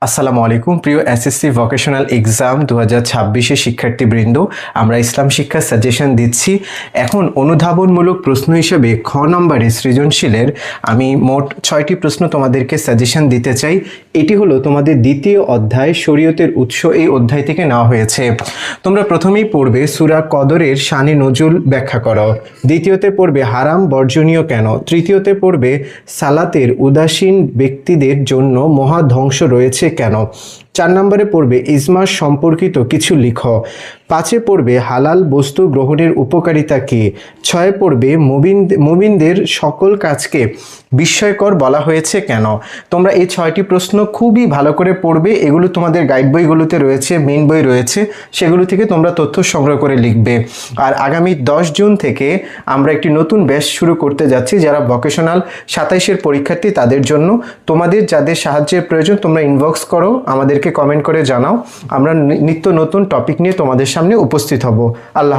আসসালামু আলাইকুম প্রিয় এসএসসি ভোকেশনাল এক্সাম 2026 শিক্ষার্থীবৃন্দ, আমরা ইসলাম শিক্ষা সাজেশন দিচ্ছি। এখন অনুধাবনমূলক প্রশ্ন হিসেবে খ নম্বরে সৃজনশীলের আমি মোট 6টি প্রশ্ন তোমাদেরকে সাজেশন দিতে চাই। এটি হলো তোমাদের দ্বিতীয় অধ্যায় শরীয়তের উৎস, এই অধ্যায় থেকে নেওয়া হয়েছে। তোমরা প্রথমেই পড়বে সূরা কদরের শানে নজুল ব্যাখ্যা করো, দ্বিতীয়তে পড়বে হারাম বর্জনীয় কেন, তৃতীয়তে পড়বে সালাতের উদাসীন ব্যক্তিদের জন্য মহা ধ্বংস রয়েছে কেন, 4 নম্বরে পড়বে ইজমা সম্পর্কিত কিছু লিখো, 5-এ পড়বে হালাল বস্তু গ্রহণের উপকারিতা কি, 6-এ পড়বে মুমিনদের সকল কাজকে বিস্ময়কর বলা হয়েছে কেন। তোমরা এই 6টি প্রশ্ন খুবই ভালো করে পড়বে, এগুলো তোমাদের গাইড বইগুলোতে রয়েছে, মেইন বই রয়েছে, সেগুলো থেকে তোমরা তথ্য সংগ্রহ করে লিখবে। আর আগামী 10 জুন থেকে আমরা একটি নতুন ব্যাচ শুরু করতে যাচ্ছি, যারা ভোকেশনাল 27-এর পরীক্ষার্থী তাদের জন্য। তোমাদের যাদের সাহায্যের প্রয়োজন তোমরা ইনবক্স করো, আমাদেরকে কমেন্ট করে জানাও, আমরা নিত্য নতুন টপিক নিয়ে তোমাদের সামনে উপস্থিত হব। আল্লাহ।